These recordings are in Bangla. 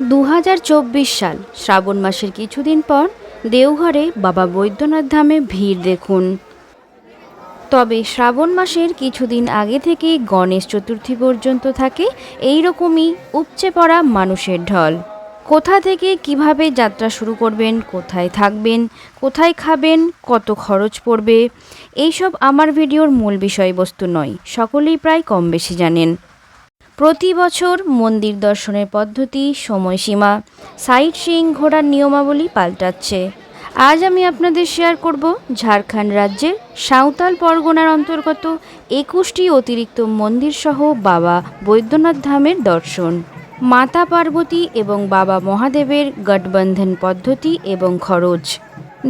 2024 সাল শ্রাবণ মাসের কিছুদিন পর দেওঘরে বাবা বৈদ্যনাথ ধামে ভিড় দেখুন। তবে শ্রাবণ মাসের কিছুদিন আগে থেকেই গণেশ চতুর্থী পর্যন্ত থাকে এই রকমই উপচে পড়া মানুষের ঢল। কোথা থেকে কিভাবে যাত্রা শুরু করবেন, কোথায় থাকবেন, কোথায় খাবেন, কত খরচ পড়বে, এইসব আমার ভিডিওর মূল বিষয়বস্তু নয়, সকলেই প্রায় কম বেশি জানেন। প্রতি বছর মন্দির দর্শনের পদ্ধতি, সময়সীমা, সাইট সিইং ঘোরার নিয়মাবলী পাল্টাচ্ছে। আজ আমি আপনাদের শেয়ার করব ঝাড়খণ্ড রাজ্যের সাঁওতাল পরগনার অন্তর্গত 21টি অতিরিক্ত মন্দির সহ বাবা বৈদ্যনাথ ধামের দর্শন, মাতা পার্বতী এবং বাবা মহাদেবের গঠবন্ধন পদ্ধতি এবং খরচ।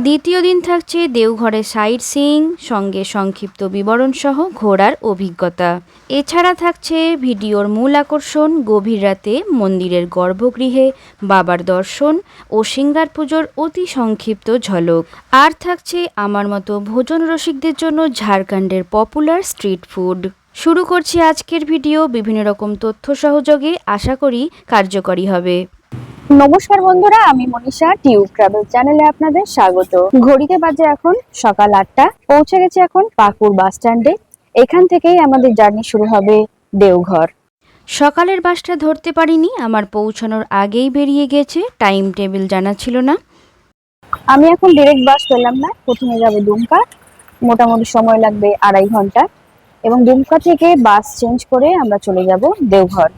দ্বিতীয় দিন থাকছে দেওঘরে সাইট সিইং, সঙ্গে সংক্ষিপ্ত বিবরণ সহ ঘোরার অভিজ্ঞতা। এছাড়া থাকছে ভিডিওর মূল আকর্ষণ, গভীর রাতে মন্দিরের গর্ভগৃহে বাবার দর্শন ও সিঙ্গার পুজোর অতি সংক্ষিপ্ত ঝলক। আর থাকছে আমার মতো ভোজন রসিকদের জন্য ঝাড়খণ্ডের পপুলার স্ট্রিট ফুড। শুরু করছি আজকের ভিডিও বিভিন্ন রকম তথ্য সহযোগে, আশা করি কার্যকরী হবে। নমস্কার বন্ধুরা, আমি মনীষা, টিউব ট্রাভেল চ্যানেলে আপনাদের স্বাগত। ঘড়িতে বাজে এখন সকাল 8টা। পৌঁছে গেছে এখন পাকুড় বাস স্ট্যান্ডে। এখান থেকেই আমাদের জার্নি শুরু হবে দেওঘর। সকালের বাসটা ধরতে পারিনি, আমার পৌঁছানোর আগেই বেরিয়ে গেছে, টাইম টেবিল জানা ছিল না। আমি এখন ডিরেক্ট বাস পেলাম না, প্রথমে যাবে দুমকা, মোটামুটি সময় লাগবে 2.5 ঘন্টা, এবং দুমকা থেকে বাস চেঞ্জ করে আমরা চলে যাব দেওঘর।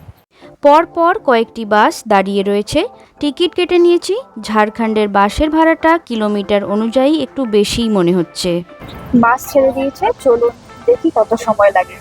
পর কয়েকটি বাস দাঁড়িয়ে রয়েছে, টিকিট কেটে নিয়েছি। ঝাড়খণ্ডের বাসের ভাড়াটা কিলোমিটার অনুযায়ী একটু বেশিই মনে হচ্ছে। বাস ছেড়ে দিয়েছে, চলুন দেখি কত সময় লাগে।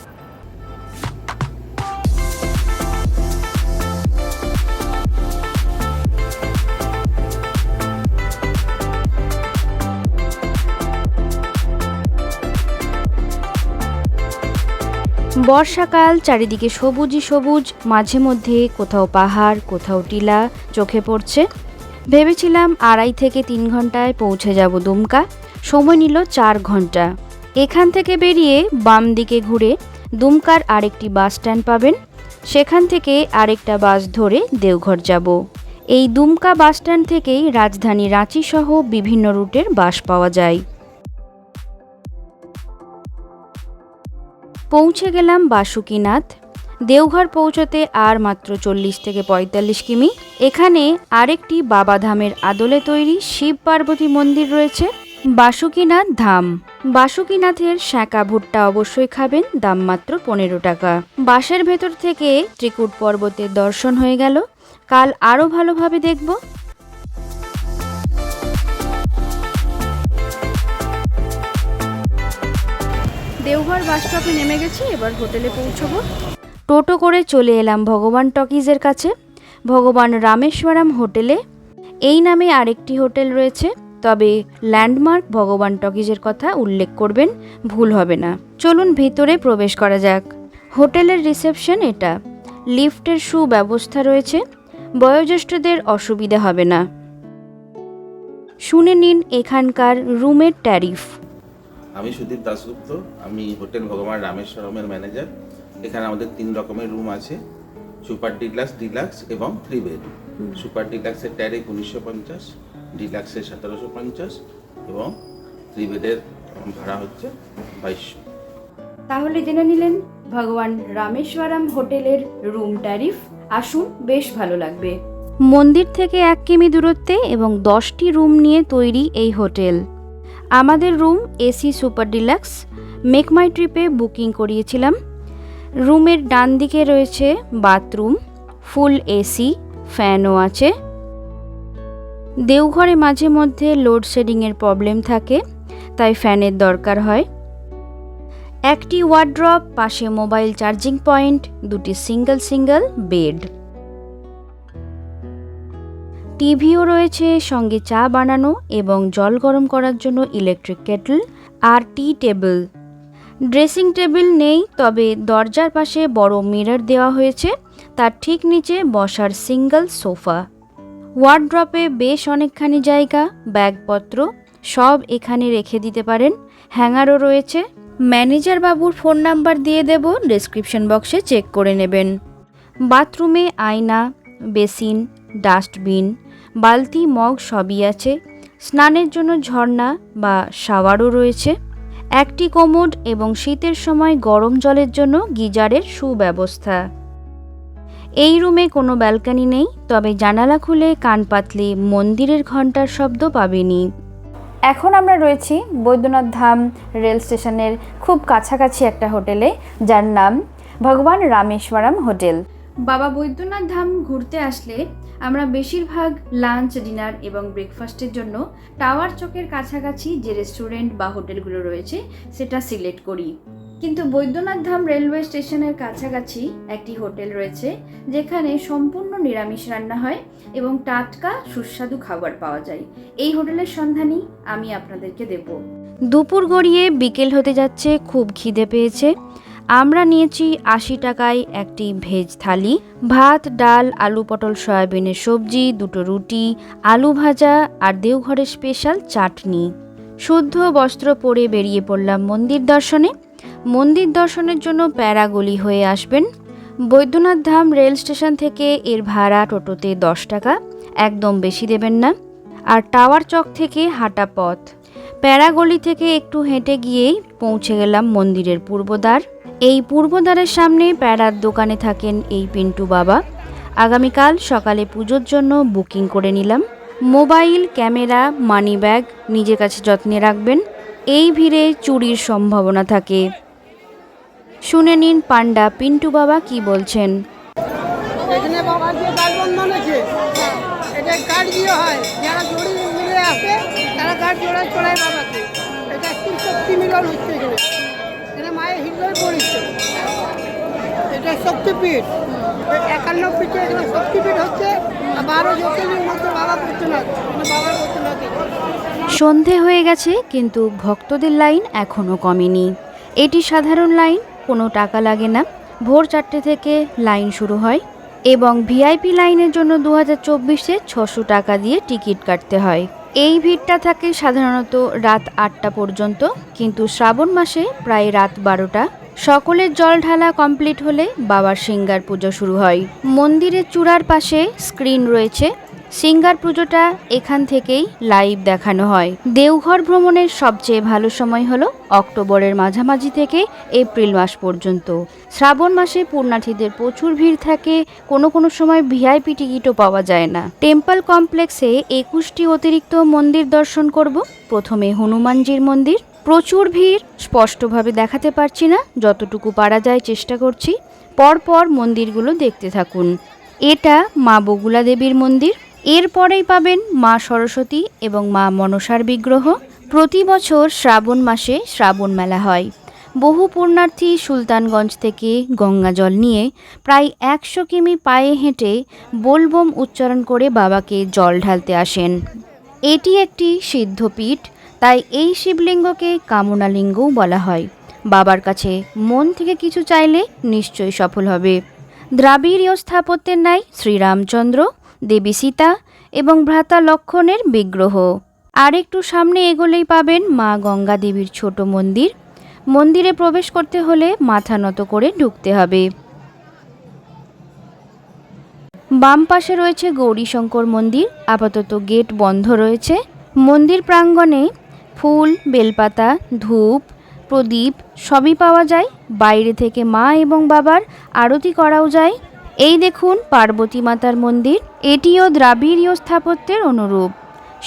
বর্ষাকাল, চারিদিকে সবুজই সবুজ, মাঝে মধ্যে কোথাও পাহাড়, কোথাও টিলা চোখে পড়ছে। ভেবেছিলাম 2.5 থেকে 3 ঘন্টায় পৌঁছে যাব দুমকা, সময় নিল 4 ঘন্টা। এখান থেকে বেরিয়ে বাম দিকে ঘুরে দুমকার আরেকটি বাস স্ট্যান্ড পাবেন, সেখান থেকে আরেকটা বাস ধরে দেওঘর যাব। এই দুমকা বাস স্ট্যান্ড থেকেই রাজধানী রাঁচি সহ বিভিন্ন রুটের বাস পাওয়া যায়। পৌঁছে গেলাম বাসুকীনাথ। দেওঘর পৌঁছতে আর মাত্র 40 থেকে 45 কিমি। এখানে আরেকটি বাবাধামের আদলে তৈরি শিব পার্বতী মন্দির রয়েছে, বাসুকীনাথ ধাম। বাসুকীনাথের শাঁকা ভুট্টা অবশ্যই খাবেন, দাম মাত্র 15 টাকা। বাসের ভেতর থেকে ত্রিকুট পর্বতের দর্শন হয়ে গেল, কাল আরও ভালোভাবে দেখব। দেওঘর বাস স্টপে নেমে গেছি, এবার হোটেলে পৌঁছবো। টোটো করে চলে এলাম ভগবান টকিজের কাছে, ভগবান রামেশ্বরম হোটেলে। এই নামে আরেকটি হোটেল রয়েছে, তবে ল্যান্ডমার্ক ভগবান টকিজের কথা উল্লেখ করবেন, ভুল হবে না। চলুন ভিতরে প্রবেশ করা যাক। হোটেলের রিসেপশন এটা, লিফটের সুব্যবস্থা রয়েছে, বয়োজ্যেষ্ঠদের অসুবিধা হবে না। শুনে নিন এখানকার রুমের ট্যারিফ। আমি সুদীপ দাশগুপ্ত, আমি হোটেল ভগবান রামেশ্বরমের ম্যানেজার। এখানে আমাদের 3 রকমের রুম আছে, সুপার ডিলাক্স, ডিলাক্স এবং 3 বেড। সুপার ডিলাক্সের ট্যারিফ 1950, ডিলাক্সের 1750 এবং 3 বেডের ভাড়া হচ্ছে 2200। তাহলে জেনে নিলেন ভগবান রামেশ্বরম হোটেলের রুম ট্যারিফ। আসুন, বেশ ভালো লাগবে। মন্দির থেকে 1 কিমি দূরত্বে এবং 10টি রুম নিয়ে তৈরি এই হোটেল। আমাদের room AC super deluxe, make my ট্রিপে বুকিং করিয়েছিলাম। রুমের ডান দিকে রয়েছে বাথরুম, ফুল এসি, ফ্যানও আছে। দেওঘরে মাঝে মধ্যে লোডশেডিংয়ের প্রবলেম থাকে, তাই ফ্যানের দরকার হয়। একটি ওয়ার্ড্রপ, পাশে মোবাইল চার্জিং পয়েন্ট, 2টি সিঙ্গেল বেড, টিভিও রয়েছে, সঙ্গে চা বানানো এবং জল গরম করার জন্য ইলেকট্রিক কেটল আর টি টেবিল। ড্রেসিং টেবিল নেই, তবে দরজার পাশে বড় মিরর দেওয়া হয়েছে, তার ঠিক নিচে বসার সিঙ্গেল সোফা। ওয়ার্ড্রপে বেশ অনেকখানি জায়গা, ব্যাগপত্র সব এখানে রেখে দিতে পারেন। হ্যাঙ্গারও রয়েছে। ম্যানেজার বাবুর ফোন নাম্বার দিয়ে দেব, ডেসক্রিপশন বক্সে চেক করে নেবেন। বাথরুমে আয়না, বেসিন, ডাস্টবিন, বালতি, মগ সবই আছে। স্নানের জন্য ঝর্ণা বা শাওয়ারও রয়েছে। একটি কোমোড এবং শীতের সময় গরম জলের জন্য গিজারের সুব্যবস্থা। এই রুমে কোনো ব্যালকনি নেই, তবে জানালা খুলে কান পাতলে মন্দিরের ঘণ্টার শব্দ পাবেনি। এখন আমরা রয়েছি বৈদ্যনাথ ধাম রেল স্টেশনের খুব কাছাকাছি একটা হোটেলে, যার নাম ভগবান রামেশ্বরম হোটেল। বাবা বৈদ্যনাথ ধাম ঘুরতে আসলে আমরা বেশিরভাগ লাঞ্চ, ডিনার এবং ব্রেকফাস্টের জন্য টাওয়ার চকের কাছাকাছি যে রেস্টুরেন্ট বা হোটেলগুলো রয়েছে সেটা সিলেক্ট করি। কিন্তু বৈদ্যনাথ ধাম রেলওয়ে স্টেশনের কাছাকাছি একটি হোটেল রয়েছে যেখানে সম্পূর্ণ নিরামিষ রান্না হয় এবং টাটকা সুস্বাদু খাবার পাওয়া যায়। এই হোটেলের সন্ধানই আমি আপনাদেরকে দেব। দুপুর গড়িয়ে বিকেল হতে যাচ্ছে, খুব খিদে পেয়েছে। আমরা নিয়েছি 80 টাকায় একটি ভেজ থালি, ভাত, ডাল, আলু পটল সয়াবিনের সবজি, 2টো রুটি, আলু ভাজা আর দেওঘরের স্পেশাল চাটনি। শুদ্ধ বস্ত্র পরে বেরিয়ে পড়লাম মন্দির দর্শনে। মন্দির দর্শনের জন্য প্যারাগলি হয়ে আসবেন। বৈদ্যনাথ ধাম রেল স্টেশন থেকে এর ভাড়া টোটোতে 10 টাকা, একদম বেশি দেবেন না। আর টাওয়ার চক থেকে হাঁটা পথ। প্যারাগলি থেকে একটু হেঁটে গিয়েই পৌঁছে গেলাম মন্দিরের পূর্বদ্বার। এই পূর্বদ্বারের সামনে প্যারার দোকানে থাকেন এই পিন্টু বাবা। আগামীকাল সকালে পুজোর জন্য বুকিং করে নিলাম। মোবাইল, ক্যামেরা, মানি ব্যাগ নিজের কাছে যত্নে রাখবেন। এই ভিড়ে চুরির সম্ভাবনা থাকে। শুনে নিন পান্ডা পিন্টু বাবা কি বলছেন। এখানে বাবার যে গাছ বন্ধন আছে, এটা গাছ দিয়ে হয়। যারা জড়ি মিলে আসে তারা গাছ জোড়ায় চড়ায় বাবাকে। এটা একটি শক্তি মিলন হচ্ছে এখানে। এখানে মায়ের হৃদয় পড়েছে। এটা শক্তিপীঠ। 51 পীঠে এখানে শক্তিপীঠ হচ্ছে। আর 12 জ্যোতির্লিঙ্গের মধ্যে বাবা বৈদ্যনাথ, বাবার বৈদ্যনাথ। সন্ধে হয়ে গেছে, কিন্তু ভক্তদের লাইন এখনও কমেনি। এটি সাধারণ লাইন, কোনো টাকা লাগে না। ভোর 4টে থেকে লাইন শুরু হয় এবং ভিআইপি লাইনের জন্য 2024-এ 600 টাকা দিয়ে টিকিট কাটতে হয়। এই ভিড়টা থাকে সাধারণত রাত 8টা পর্যন্ত, কিন্তু শ্রাবণ মাসে প্রায় রাত 12টা। সকলের জল ঢালা কমপ্লিট হলে বাবার সিঙ্গার পুজো শুরু হয়। মন্দিরের চূড়ার পাশে স্ক্রিন রয়েছে। সিঙ্গার পুজোটা এখান থেকেই লাইভ দেখানো হয়। দেওঘর ভ্রমণের সবচেয়ে ভালো সময় হলো অক্টোবরের মাঝামাঝি থেকে এপ্রিল মাস পর্যন্ত। শ্রাবণ মাসে পুণ্যার্থীদের প্রচুর ভিড় থাকে, কোনো সময় ভিআইপি টিকিটও পাওয়া যায় না। টেম্পল কমপ্লেক্সে 21টি অতিরিক্ত মন্দির দর্শন করব। প্রথমে হনুমানজির মন্দির। প্রচুর ভিড়, স্পষ্টভাবে দেখাতে পারছি না, যতটুকু পারা যায় চেষ্টা করছি। পরপর মন্দিরগুলো দেখতে থাকুন। এটা মা বগুলা দেবীর মন্দির। এরপরেই পাবেন মা সরস্বতী এবং মা মনসার বিগ্রহ। প্রতি বছর শ্রাবণ মাসে শ্রাবণ মেলা হয়। বহু পুণ্যার্থী সুলতানগঞ্জ থেকে গঙ্গা জল নিয়ে প্রায় 100 কিমি পায়ে হেঁটে বোলবম উচ্চারণ করে বাবাকে জল ঢালতে আসেন। এটি একটি সিদ্ধপীঠ, তাই এই শিবলিঙ্গকে কামনালিঙ্গও বলা হয়। বাবার কাছে মন থেকে কিছু চাইলে নিশ্চয়ই সফল হবে। দ্রাবিড়ীয় স্থাপত্যের ন্যায় শ্রীরামচন্দ্র, দেবী সীতা এবং ভ্রাতা লক্ষণের বিগ্রহ। আর একটু সামনে এগোলেই পাবেন মা গঙ্গা দেবীর ছোট মন্দির। মন্দিরে প্রবেশ করতে হলে মাথা নত করে ঢুকতে হবে। বাম পাশে রয়েছে গৌরীশঙ্কর মন্দির। আপাতত গেট বন্ধ রয়েছে। মন্দির প্রাঙ্গণে ফুল, বেলপাতা, ধূপ, প্রদীপ সবই পাওয়া যায়। বাইরে থেকে মা এবং বাবার আরতি করাও যায়। এই দেখুন পার্বতী মাতার মন্দির। এটিও দ্রাবিড়ীয় স্থাপত্যের অনুরূপ।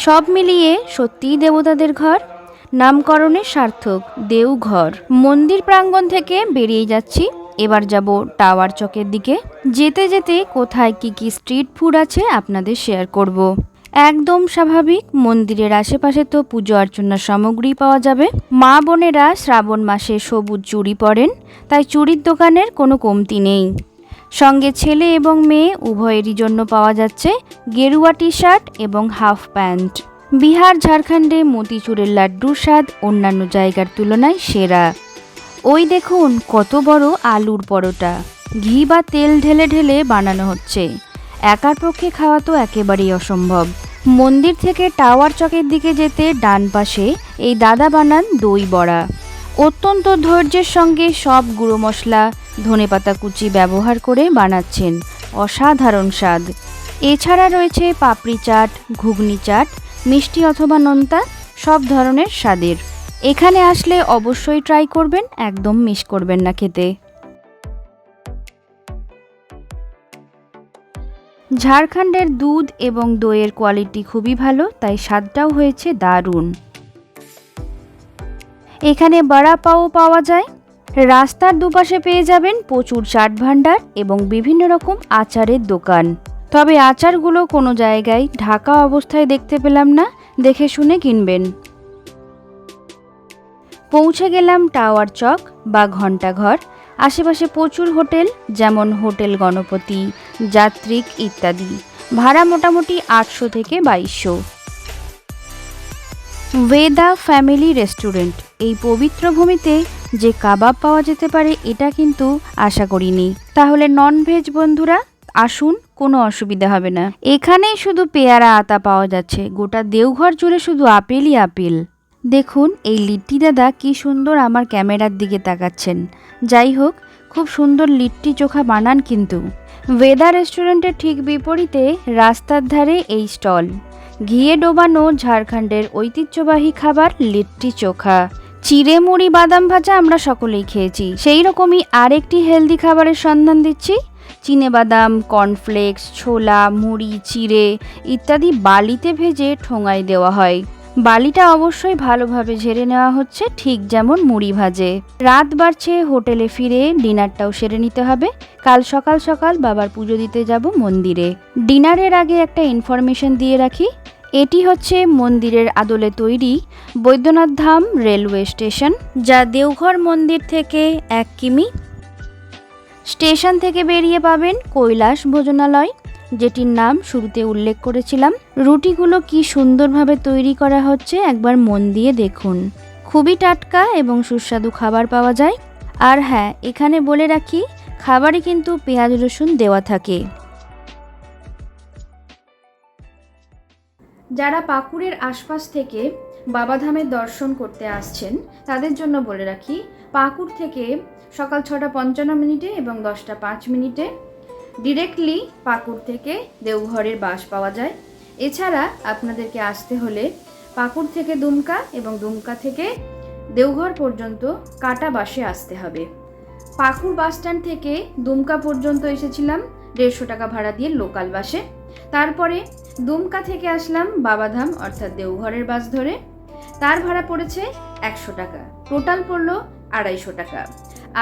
সব মিলিয়ে সত্যিই দেবতাদের ঘর। নামকরণে সার্থক, দেওঘর। মন্দির প্রাঙ্গণ থেকে বেরিয়ে যাচ্ছি। এবার যাব টাওয়ার চকের দিকে। যেতে যেতে কোথায় কি স্ট্রিট ফুড আছে আপনাদের শেয়ার করব। একদম স্বাভাবিক, মন্দিরের আশেপাশে তো পুজো অর্চনার সামগ্রী পাওয়া যাবে। মা বোনেরা শ্রাবণ মাসে সবুজ চুড়ি পরেন, তাই চুড়ির দোকানের কোনো কমতি নেই। সঙ্গে ছেলে এবং মেয়ে উভয়েরই জন্য পাওয়া যাচ্ছে গেরুয়া টি শার্ট এবং হাফ প্যান্ট। বিহার ঝাড়খণ্ডে মতিচুরের লাড্ডুর স্বাদ অন্যান্য জায়গার তুলনায় সেরা। ওই দেখুন কত বড় আলুর পরোটা, ঘি বা তেল ঢেলে ঢেলে বানানো হচ্ছে। একার পক্ষে খাওয়া তো একেবারেই অসম্ভব। মন্দির থেকে টাওয়ার চকের দিকে যেতে ডান পাশে এই দাদা বানান দই বড়া। অত্যন্ত ধৈর্যের সঙ্গে সব গুঁড়ো মশলা, ধনেপাতা কুচি ব্যবহার করে বানাচ্ছেন। অসাধারণ স্বাদ। এছাড়া রয়েছে পাপড়ি চাট, ঘুগনি চাট, মিষ্টি অথবা নোনতা, সব ধরনের স্বাদের। এখানে আসলে অবশ্যই ট্রাই করবেন, একদম মিস করবেন না খেতে। ঝাড়খণ্ডের দুধ এবং দইয়ের কোয়ালিটি খুবই ভালো, তাই স্বাদটাও হয়েছে দারুণ। এখানে বড়া পাও পাওয়া যায়। রাস্তার দুপাশে পেয়ে যাবেন প্রচুর চাট ভান্ডার এবং বিভিন্ন রকম আচারের দোকান। তবে আচারগুলো কোনো জায়গায় ঢাকা অবস্থায় দেখতে পেলাম না, দেখে শুনে কিনবেন। পৌঁছে গেলাম টাওয়ার চক বা ঘণ্টাঘর। আশেপাশে প্রচুর হোটেল, যেমন হোটেল গণপতি, যাত্রিক ইত্যাদি। ভাড়া মোটামুটি 800 থেকে 2200। ভেদা ফ্যামিলি রেস্টুরেন্ট। এই পবিত্র ভূমিতে যে কাবাব পাওয়া যেতে পারে এটা কিন্তু আশা করিনি। তাহলে ননভেজ বন্ধুরা আসুন, কোনো অসুবিধা হবে না। এখানেই শুধু পেয়ারা আতা পাওয়া যাচ্ছে, গোটা দেওঘর জুড়ে শুধু আপেলই আপেল। দেখুন এই লিট্টি দাদা কি সুন্দর আমার ক্যামেরার দিকে তাকাচ্ছেন। যাই হোক, খুব সুন্দর লিট্টি চোখা বানান কিন্তু। ভেদা রেস্টুরেন্টের ঠিক বিপরীতে রাস্তার ধারে এই স্টল। ঘিয়ে ডোবানো ঝাড়খণ্ডের ঐতিহ্যবাহী খাবার লিট্টি চোখা। চিড়ে মুড়ি বাদাম ভাজা আমরা সকলেই খেয়েছি, সেই রকমই আরেকটি হেলদি খাবারের সন্ধান দিচ্ছি। চিনেবাদাম, কর্নফ্লেক্স, ছোলা, মুড়ি, চিড়ে ইত্যাদি বালিতে ভেজে ঠোঙায় দেওয়া হয়। বালিটা অবশ্যই ভালোভাবে ঝেড়ে নেওয়া হচ্ছে, ঠিক যেমন মুড়ি ভাজে। রাত বাড়ছে, হোটেলে ফিরে ডিনারটাও সেরে নিতে হবে। কাল সকাল সকাল বাবার পুজো দিতে যাব মন্দিরে। ডিনারের আগে একটা ইনফরমেশন দিয়ে রাখি, এটি হচ্ছে মন্দিরের আদলে তৈরি বৈদ্যনাথ ধাম রেলওয়ে স্টেশন, যা দেওঘর মন্দির থেকে 1 কিমি। স্টেশন থেকে বেরিয়ে পাবেন কৈলাস ভোজনালয়, যেটির নাম শুরুতে উল্লেখ করেছিলাম। রুটিগুলো কি সুন্দরভাবে তৈরি করা হচ্ছে একবার মন দিয়ে দেখুন। খুবই টাটকা এবং সুস্বাদু খাবার পাওয়া যায়। আর হ্যাঁ, এখানে বলে রাখি, খাবারে কিন্তু পেঁয়াজ রসুন দেওয়া থাকে। যারা পাকুড়ের আশপাশ থেকে বাবাধামের দর্শন করতে আসছেন তাদের জন্য বলে রাখি, পাকুড় থেকে সকাল 6:55 এবং 10:05 ডিরেক্টলি পাকুড় থেকে দেওঘরের বাস পাওয়া যায়। এছাড়া আপনাদেরকে আসতে হলে পাকুড় থেকে দুমকা এবং দুমকা থেকে দেওঘর পর্যন্ত কাটা বাসে আসতে হবে। পাকুড় বাসস্ট্যান্ড থেকে দুমকা পর্যন্ত এসেছিলাম 150 টাকা ভাড়া দিয়ে লোকাল বাসে। তারপরে দুমকা থেকে আসলাম বাবাধাম অর্থাৎ দেওঘরের বাস ধরে, তার ভাড়া পড়েছে 100 টাকা, টোটাল পড়লো 250 টাকা।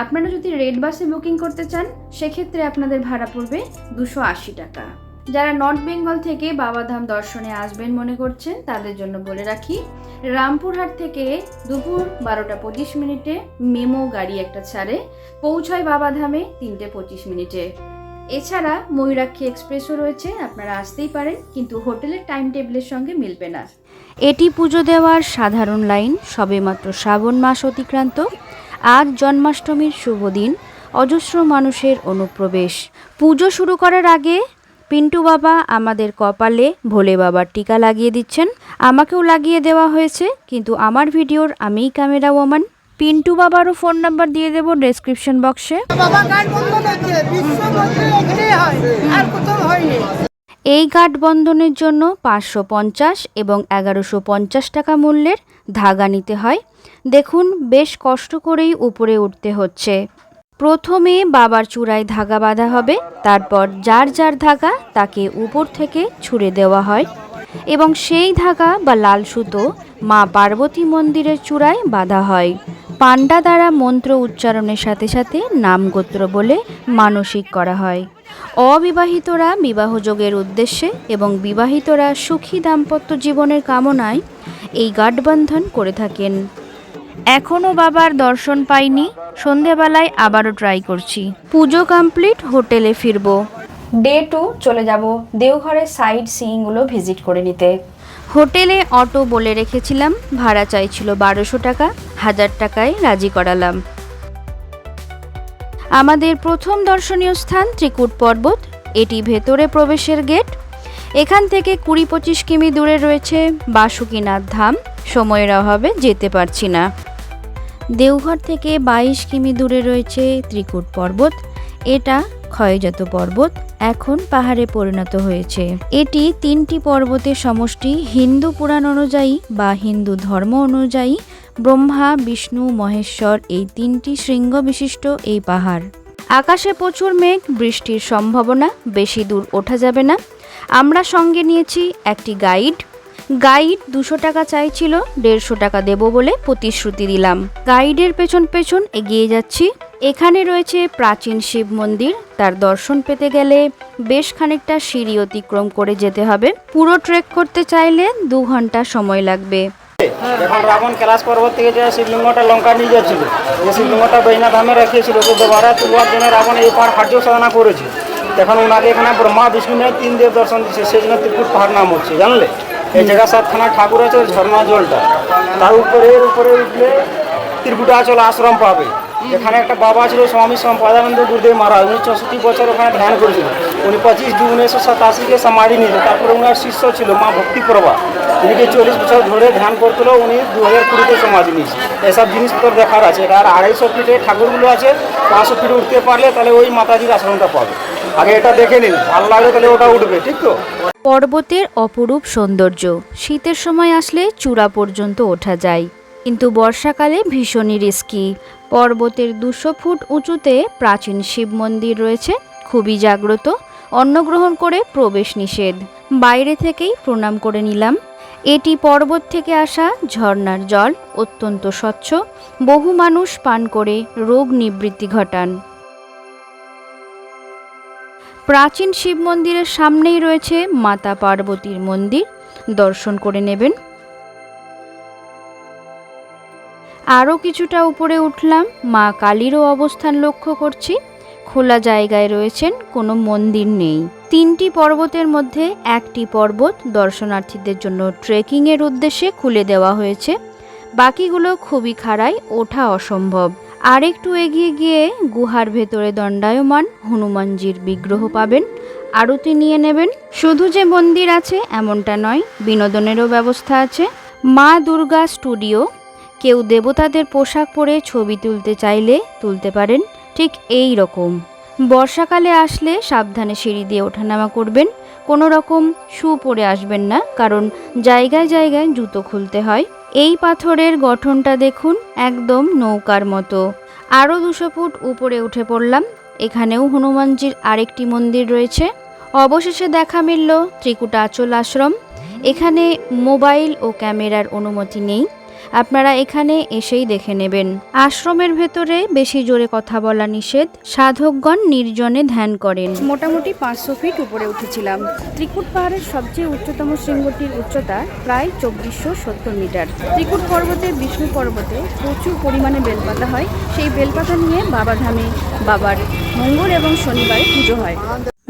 আপনারা যদি রেড বাসে বুকিং করতে চান সেক্ষেত্রে আপনাদের ভাড়া পড়বে 280 টাকা। যারা নর্থ বেঙ্গল থেকে বাবাধাম দর্শনে আসবেন মনে করছেন তাদের জন্য বলে রাখি, রামপুরহাট থেকে দুপুর 12:25 মেমো গাড়ি একটা ছাড়ে, পৌঁছায় বাবাধামে 3:25। এছাড়া ময়ূরাক্ষী এক্সপ্রেসও রয়েছে, আপনারা আসতেই পারেন, কিন্তু হোটেলের টাইম টেবিলের সঙ্গে মিলবে না। এটি পুজো দেওয়ার সাধারণ লাইন। সবেমাত্র শ্রাবণ মাস অতিক্রান্ত, আজ জন্মাষ্টমীর শুভ দিন, অজস্র মানুষের অনুপ্রবেশ। পুজো শুরু করার আগে পিন্টু বাবা আমাদের কপালে ভোলে বাবার টিকা লাগিয়ে দিচ্ছেন। আমাকেও লাগিয়ে দেওয়া হয়েছে, কিন্তু আমার ভিডিওর আমিই ক্যামেরা ওম্যান। পিন্টু বাবারও ফোন নাম্বার দিয়ে দেবো ডেসক্রিপশন বক্সে। বাবা গাঠ বন্ধন হচ্ছে, বিশ্ব মন্দিরে এখানেই হয়, আর কোথাও হয়নি। এই গাঠ বন্ধনের জন্য 550 এবং 1150 টাকা মূল্যের ধাগা নিতে হয়। দেখুন বেশ কষ্ট করেই উপরে উঠতে হচ্ছে। প্রথমে বাবার চূড়ায় ধাগা বাঁধা হবে, তারপর যার যার ধাগা তাকে উপর থেকে ছুঁড়ে দেওয়া হয় এবং সেই ধাগা বা লাল সুতো মা পার্বতী মন্দিরের চূড়ায় বাঁধা হয়। পাণ্ডা দ্বারা মন্ত্র উচ্চারণের সাথে সাথে নাম গোত্র বলে মানসিক করা হয়। অবিবাহিতরা বিবাহযোগের উদ্দেশ্যে এবং বিবাহিতরা সুখী দাম্পত্য জীবনের কামনায় এই গাঠবন্ধন করে থাকেন। এখনও বাবার দর্শন পাইনি, সন্ধেবেলায় আবারও ট্রাই করছি। পুজো কমপ্লিট, হোটেলে ফিরবো। ডে 2 চলে যাব দেওঘরের সাইড সিইংগুলো ভিজিট করে নিতে। হোটেলে অটো বলে রেখেছিলাম, ভাড়া চাইছিল 1200 টাকা, 1000 টাকায় রাজি করালাম। আমাদের প্রথম দর্শনীয় স্থান ত্রিকুট পর্বত, এটি ভেতরে প্রবেশের গেট। এখান থেকে 20-25 কিমি দূরে রয়েছে বাসুকীনাথ ধাম, সময়ের অভাবে যেতে পারছি না। দেওঘর থেকে 22 কিমি দূরে রয়েছে ত্রিকুট পর্বত, এটা ক্ষয়জাত পর্বত এখন পাহাড়ে পরিণত হয়েছে। এটি 3টি পর্বতের সমষ্টি। হিন্দু পুরাণ অনুযায়ী বা হিন্দু ধর্ম অনুযায়ী ব্রহ্মা, বিষ্ণু, মহেশ্বর এই 3টি শৃঙ্গ বিশিষ্ট এই পাহাড়। আকাশে প্রচুর মেঘ, বৃষ্টির সম্ভাবনা, বেশি দূর ওঠা যাবে না। আমরা সঙ্গে নিয়েছি একটি গাইড। 200 টাকা চাইছিল, 150 টাকা দেব বলে প্রতিশ্রুতি দিলাম। গাইডের পেছন পেছন এগিয়ে যাচ্ছি। এখানে রয়েছে প্রাচীন শিব মন্দির। তার দর্শন পেতে গেলে বেশ খানিকটা সিঁড়ি অতিক্রম করে যেতে হবে। পুরো ট্রেক করতে চাইলে 2 ঘন্টা সময় লাগবে। যখন রাবণ कैलाश পর্বত থেকে যে শিবলিঙ্গটা লঙ্কা নিয়ে যাচ্ছিল, যে শিবলিঙ্গটা বৈনা ধামে রেখেছিল, তো দুবারা তুলবার জন্য রাবণ এই পাহাড় হার্য সাধনা করেছে। তখন ওনাকে এখানে ব্রহ্মা বিষ্ণু নিয়ে 3 দেব দর্শন দিচ্ছে, সেই জন্য ত্রিকুট পাহাড় নাম হচ্ছে, জানলে? এই জায়গা 7খানা ঠাকুর আছে, ঝর্ণা জলটা তার উপরে উঠলে ত্রিকুটাচল আশ্রম পাবে। এখানে একটা বাবা ছিল স্বামী সম্পাদানন্দ গুরুদেব মহারাজ, উনি 64 বছর ওখানে ধ্যান করেছিল। উনি 25/2/1987 সমাধি নিয়েছে। তারপরে ওনার শিষ্য ছিল মা ভক্তিপ্রভা, উনিকে 40 বছর ধরে ধ্যান করছিল। উনি 2020-তে সমাধি নিয়েছে। এসব জিনিসপত্র দেখার আছে। আর 250 ফিটে ঠাকুরগুলো আছে। 500 ফিটে উঠতে পারলে তাহলে ওই মাতাজির আশ্রমটা পাবে। আগে এটা দেখে নিন, ভালো লাগলে তাহলে ওটা উঠবে, ঠিক তো? পর্বতের অপরূপ সৌন্দর্য। শীতের সময় আসলে চূড়া পর্যন্ত ওঠা যায়, কিন্তু বর্ষাকালে ভীষণই রিস্কি। পর্বতের 200 ফুট উঁচুতে প্রাচীন শিব মন্দির রয়েছে, খুবই জাগ্রত। অন্নগ্রহণ করে প্রবেশ নিষেধ। বাইরে থেকেই প্রণাম করে নিলাম। এটি পর্বত থেকে আসা ঝর্ণার জল, অত্যন্ত স্বচ্ছ। বহু মানুষ পান করে রোগ নিবৃত্তি ঘটান। প্রাচীন শিব মন্দিরের সামনেই রয়েছে মাতা পার্বতীর মন্দির, দর্শন করে নেবেন। আরও কিছুটা উপরে উঠলাম, মা কালীরও অবস্থান লক্ষ্য করছি। খোলা জায়গায় রয়েছেন, কোনো মন্দির নেই। 3টি পর্বতের মধ্যে একটি পর্বত দর্শনার্থীদের জন্য ট্রেকিংয়ের উদ্দেশ্যে খুলে দেওয়া হয়েছে, বাকিগুলো খুবই খাড়াই, ওঠা অসম্ভব। আরেকটু এগিয়ে গিয়ে গুহার ভেতরে দণ্ডায়মান হনুমানজির বিগ্রহ পাবেন, আরতি নিয়ে নেবেন। শুধু যে মন্দির আছে এমনটা নয়, বিনোদনেরও ব্যবস্থা আছে। মা দুর্গা স্টুডিও, কেউ দেবতাদের পোশাক পরে ছবি তুলতে চাইলে তুলতে পারেন, ঠিক এই রকম। বর্ষাকালে আসলে সাবধানে সিঁড়ি দিয়ে ওঠানামা করবেন, কোনো রকম শু পরে আসবেন না, কারণ জায়গায় জায়গায় জুতো খুলতে হয়। এই পাথরের গঠনটা দেখুন, একদম নৌকার মতো। আরও 200 ফুট উপরে উঠে পড়লাম। এখানেও হনুমানজির আরেকটি মন্দির রয়েছে। অবশেষে দেখা মিলল ত্রিকুটাচল আশ্রম। এখানে মোবাইল ও ক্যামেরার অনুমতি নেই, আপনারা এখানে এসেই দেখে নেবেন। আশ্রমের ভেতরে বেশি জোরে কথা বলা নিষেধ। সাধকগণ নির্জনে ধ্যান করেন। মোটামুটি 500 ফিট উপরে উঠেছিলাম। ত্রিকুট পাহাড়ের সবচেয়ে উচ্চতম শৃঙ্গটির উচ্চতা প্রায় 2470 মিটার। ত্রিকুট পর্বতে, বিষ্ণু পর্বতে প্রচুর পরিমাণে বেলপাতা হয়। সেই বেলপাতা নিয়ে বাবার মঙ্গল এবং শনিবারে পুজো হয়।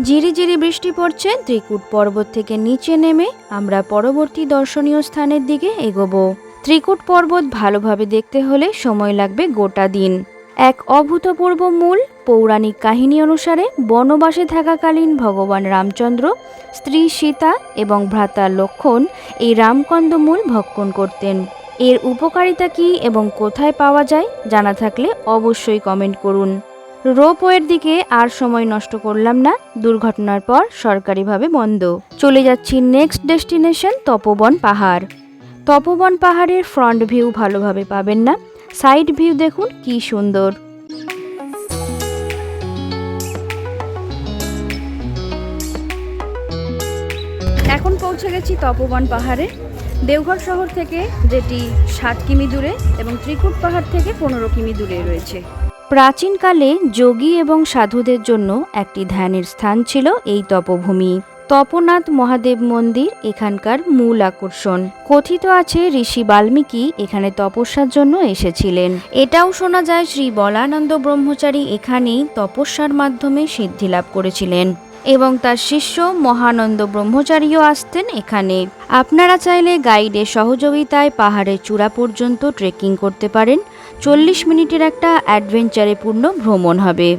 ঝিরিঝিরি বৃষ্টি পড়ছে। ত্রিকুট পর্বত থেকে নিচে নেমে আমরা পরবর্তী দর্শনীয় স্থানের দিকে এগোবো। ত্রিকুট পর্বত ভালোভাবে দেখতে হলে সময় লাগবে গোটা দিন। এক অভূতপূর্ব মূল পৌরাণিক কাহিনী অনুসারে বনবাসে থাকাকালীন ভগবান রামচন্দ্র, স্ত্রী সীতা এবং ভ্রাতা লক্ষ্মণ এই রামকন্দমূল ভক্ষণ করতেন। এর উপকারিতা কী এবং কোথায় পাওয়া যায় জানা থাকলে অবশ্যই কমেন্ট করুন। রোপওয়ের দিকে আর সময় নষ্ট করলাম না, দুর্ঘটনার পর সরকারিভাবে বন্ধ। চলে যাচ্ছি নেক্সট ডেস্টিনেশন তপোবন পাহাড়। তপোবন পাহাড়ের ফ্রন্ট ভিউ ভালোভাবে পাবেন না, সাইড ভিউ দেখুন কি সুন্দর। এখন পৌঁছে গেছি তপোবন পাহাড়ে। দেওঘর শহর থেকে যেটি 7 কিমি দূরে এবং ত্রিকুট পাহাড় থেকে 15 কিমি দূরে রয়েছে। প্রাচীনকালে যোগী এবং সাধুদের জন্য একটি ধ্যানের স্থান ছিল এই তপভূমি। তপনাথ মহাদেব মন্দির এখানকার মূল আকর্ষণ। কথিত আছে ঋষি বাল্মীকি এখানে তপস্যার জন্য এসেছিলেন। এটাও শোনা যায় শ্রী বলানন্দ ব্রহ্মচারী এখানেই তপস্যার মাধ্যমে সিদ্ধি লাভ করেছিলেন এবং তার শিষ্য মহানন্দ ব্রহ্মচারীও আসতেন এখানে। আপনারা চাইলে গাইডের সহযোগিতায় পাহাড়ের চূড়া পর্যন্ত ট্রেকিং করতে পারেন। 40 মিনিটের একটা অ্যাডভেঞ্চারে পূর্ণ ভ্রমণ হবে।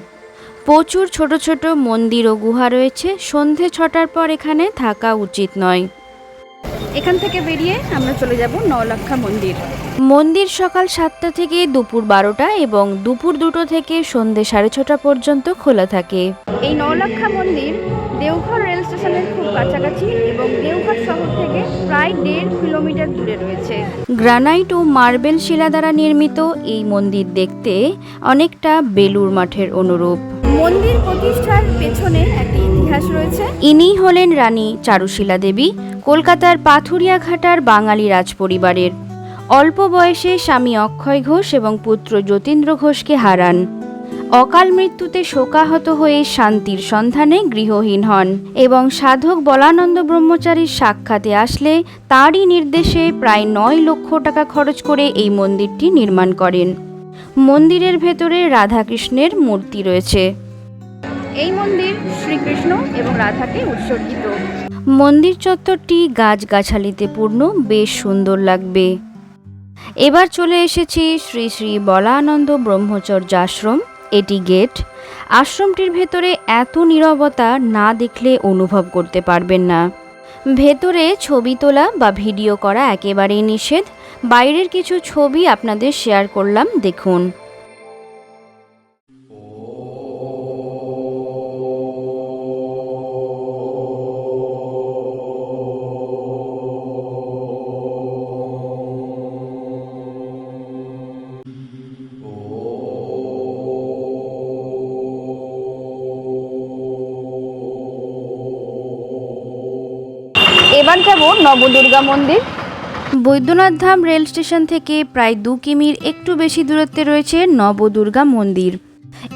প্রচুর ছোট ছোট মন্দির ও গুহা রয়েছে। সন্ধে 6টার পর এখানে থাকা উচিত নয়। এখান থেকে বেরিয়ে আমরা চলে যাব নওলক্ষা মন্দির। মন্দির সকাল 7টা থেকে দুপুর 12টা এবং দুপুর 2টো থেকে সন্ধ্যে 6:30 পর্যন্ত খোলা থাকে। এই নওলক্ষা মন্দির দেওঘর রেল স্টেশনের খুব কাছাকাছি এবং দেওঘর শহর থেকে প্রায় 1.5 কিলোমিটার দূরে রয়েছে। গ্রানাইট ও মার্বেল শিলা দ্বারা নির্মিত এই মন্দির দেখতে অনেকটা বেলুড় মাঠের অনুরূপ। মন্দির প্রতিষ্ঠার পেছনে একটি ইতিহাস রয়েছে। ইনি হলেন রানী চারুশীলা দেবী, কলকাতার পাথুরিয়াঘাটার বাঙালি রাজপরিবারের। অল্প বয়সে স্বামী অক্ষয় ঘোষ এবং পুত্র যতীন্দ্র ঘোষকে হারান। অকাল মৃত্যুতে শোকাহত হয়ে শান্তির সন্ধানে গৃহহীন হন এবং সাধক বলানন্দ ব্রহ্মচারীর সাক্ষাতে আসলে তাঁরই নির্দেশে প্রায় 9 লক্ষ টাকা খরচ করে এই মন্দিরটি নির্মাণ করেন। মন্দিরের ভেতরে রাধাকৃষ্ণের মূর্তি রয়েছে। এই মন্দির শ্রীকৃষ্ণ এবং রাধাকে উৎসর্গিত। মন্দির চত্বরটি গাছগাছালিতে পূর্ণ, বেশ সুন্দর লাগবে। এবার চলে এসেছি শ্রী শ্রী বলানন্দ ব্রহ্মচর্য আশ্রম। এটি গেট। আশ্রমটির ভেতরে এত নীরবতা না দেখলে অনুভব করতে পারবেন না। ভেতরে ছবি তোলা বা ভিডিও করা একেবারেই নিষেধ। বাইরের কিছু ছবি আপনাদের শেয়ার করলাম, দেখুন। এবার যাব নবদুর্গা মন্দির। বৈদ্যনাথ ধাম রেল স্টেশন থেকে প্রায় 2 কিমির একটু বেশি দূরত্বে রয়েছে নবদুর্গা মন্দির।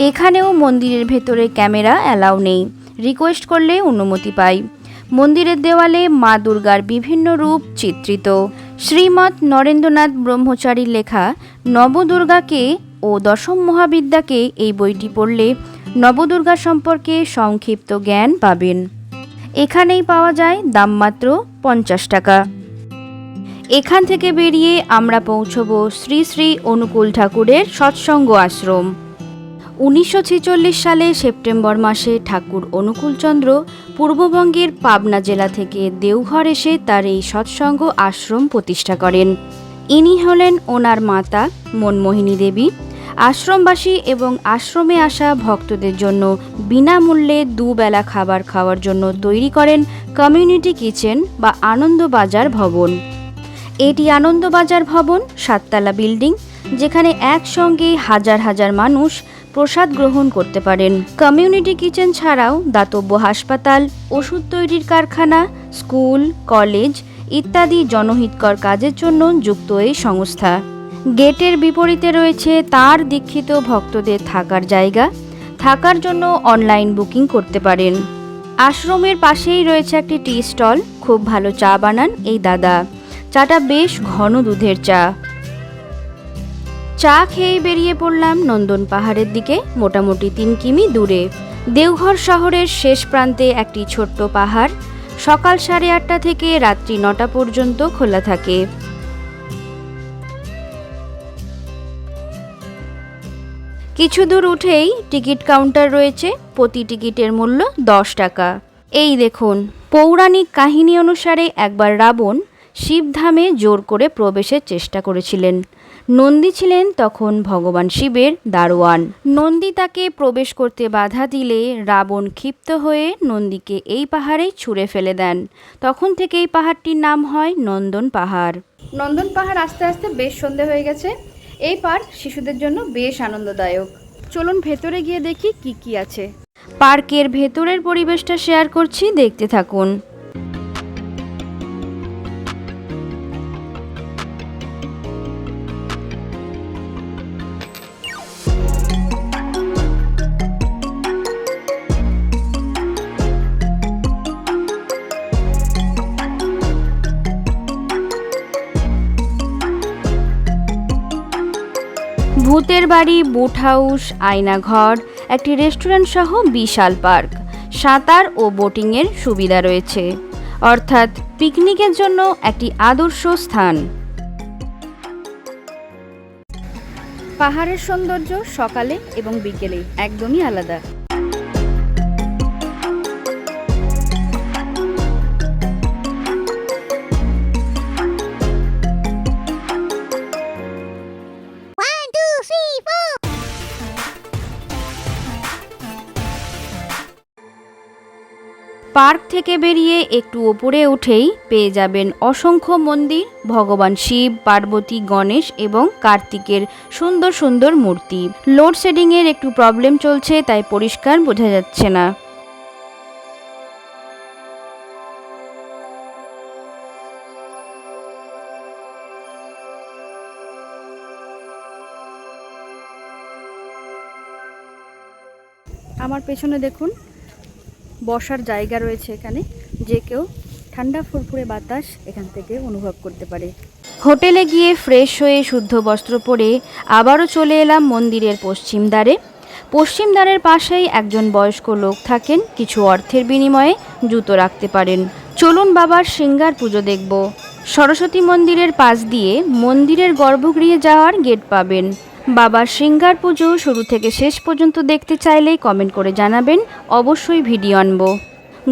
এখানেও মন্দিরের ভেতরে ক্যামেরা অ্যালাউ নেই, রিকোয়েস্ট করলে অনুমতি পাই। মন্দিরের দেওয়ালে মা দুর্গার বিভিন্ন রূপ চিত্রিত। শ্রীমৎ নরেন্দ্রনাথ ব্রহ্মচারীর লেখা নবদুর্গাকে ও দশম মহাবিদ্যাকে এই বইটি পড়লে নবদুর্গা সম্পর্কে সংক্ষিপ্ত জ্ঞান পাবেন। এখানেই পাওয়া যায় দাম মাত্র 50 টাকা। এখান থেকে বেরিয়ে আমরা পৌঁছব শ্রী শ্রী অনুকূল ঠাকুরের সৎসঙ্গ আশ্রম। 1946 সালে সেপ্টেম্বর মাসে ঠাকুর অনুকূলচন্দ্র পূর্ববঙ্গের পাবনা জেলা থেকে দেওঘর এসে তার এই সৎসঙ্গ আশ্রম প্রতিষ্ঠা করেন। ইনি হলেন ওনার মাতা মনমোহিনী দেবী। আশ্রমবাসী এবং আশ্রমে আসা ভক্তদের জন্য বিনামূল্যে দুবেলা খাবার খাওয়ার জন্য তৈরি করেন কমিউনিটি কিচেন বা আনন্দবাজার ভবন। এটি আনন্দবাজার ভবন 7 তলা বিল্ডিং, যেখানে একসঙ্গে হাজার হাজার মানুষ প্রসাদ গ্রহণ করতে পারেন। কমিউনিটি কিচেন ছাড়াও দাতব্য হাসপাতাল, ওষুধ তৈরির কারখানা, স্কুল, কলেজ ইত্যাদি জনহিতকর কাজের জন্য যুক্ত এই সংস্থা। গেটের বিপরীতে রয়েছে তার দীক্ষিত ভক্তদের থাকার জায়গা। থাকার জন্য অনলাইন বুকিং করতে পারেন। আশ্রমের পাশেই রয়েছে একটি টি স্টল। খুব ভালো চা বানান এই দাদা। চাটা বেশ ঘন দুধের চা। চা খেয়েই বেরিয়ে পড়লাম নন্দন পাহাড়ের দিকে, মোটামুটি 3 কিমি দূরে। দেওঘর শহরের শেষ প্রান্তে একটি ছোট্ট পাহাড়। সকাল 8:30 থেকে রাত্রি 9টা পর্যন্ত খোলা থাকে। কিছু দূর উঠেই টিকিট কাউন্টার রয়েছে। প্রতি টিকিটের মূল্য 10 টাকা। এই দেখুন, পৌরাণিক কাহিনী অনুসারে একবার রাবণ শিবধামে জোর করে প্রবেশের চেষ্টা করেছিলেন। নন্দী ছিলেন তখন ভগবান শিবের দারোয়ান। নন্দী তাকে প্রবেশ করতে বাধা দিলে রাবণ ক্ষিপ্ত হয়ে নন্দীকে এই পাহাড়েই ছুঁড়ে ফেলে দেন। তখন থেকে এই পাহাড়টির নাম হয় নন্দন পাহাড়। নন্দন পাহাড় আস্তে আস্তে বেশ সন্ধে হয়ে গেছে। এই পার্ক শিশুদের জন্য বেশ আনন্দদায়ক। চলুন ভেতরে গিয়ে দেখি কি কি আছে। পার্কের ভেতরের পরিবেশটা শেয়ার করছি, দেখতে থাকুন। ভূতের বাড়ি, বুট হাউস, আয়নাঘর, একটি রেস্টুরেন্ট সহ বিশাল পার্ক। সাঁতার ও বোটিংয়ের সুবিধা রয়েছে, অর্থাৎ পিকনিকের জন্য একটি আদর্শ স্থান। পাহাড়ের সৌন্দর্য সকালে এবং বিকেলে একদমই আলাদা। থেকে বেরিয়ে একটু ওপরে উঠেই পেয়ে যাবেন অসংখ্য মন্দির, ভগবান শিব, পার্বতী, গণেশ এবং কার্তিকের সুন্দর সুন্দর মূর্তি। লোডশেডিংয়ের একটু প্রবলেম চলছে, তাই পরিষ্কার বোঝা যাচ্ছে না। আমার পেছনে দেখুন বসার জায়গা রয়েছে, এখানে যে কেউ ঠান্ডা ফুরফুরে বাতাস এখান থেকে অনুভব করতে পারে। হোটেলে গিয়ে ফ্রেশ হয়ে শুদ্ধ বস্ত্র পরে আবারও চলে এলাম মন্দিরের পশ্চিম দ্বারে। পশ্চিম দ্বারের পাশেই একজন বয়স্ক লোক থাকেন, কিছু অর্থের বিনিময়ে জুতো রাখতে পারেন। চলুন বাবার সিঙ্গার পুজো দেখব। সরস্বতী মন্দিরের পাশ দিয়ে মন্দিরের গর্ভগৃহে যাওয়ার গেট পাবেন। বাবার সিঙ্গার পুজো শুরু থেকে শেষ পর্যন্ত দেখতে চাইলেই কমেন্ট করে জানাবেন, অবশ্যই ভিডিও আনব।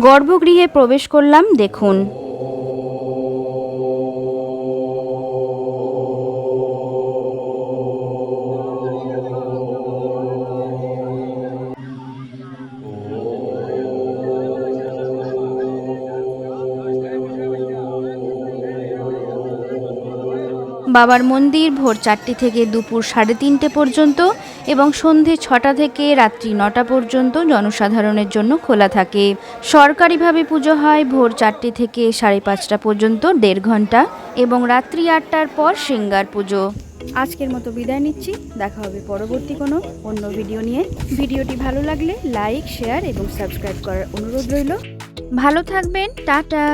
গর্ভগৃহে প্রবেশ করলাম, দেখুন। বাবার মন্দির ভোর 4টে থেকে দুপুর 3:30 পর্যন্ত এবং সন্ধে 6টা থেকে রাত্রি 9টা পর্যন্ত জনসাধারণের জন্য খোলা থাকে। সরকারিভাবে পুজো হয় ভোর 4টে থেকে 5:30 পর্যন্ত 1.5 ঘন্টা এবং রাত্রি 8টার পর সিঙ্গার পুজো। আজকের মতো বিদায় নিচ্ছি, দেখা হবে পরবর্তী কোনো অন্য ভিডিও নিয়ে। ভিডিওটি ভালো লাগলে লাইক, শেয়ার এবং সাবস্ক্রাইব করার অনুরোধ রইল। ভালো থাকবেন, টাটা।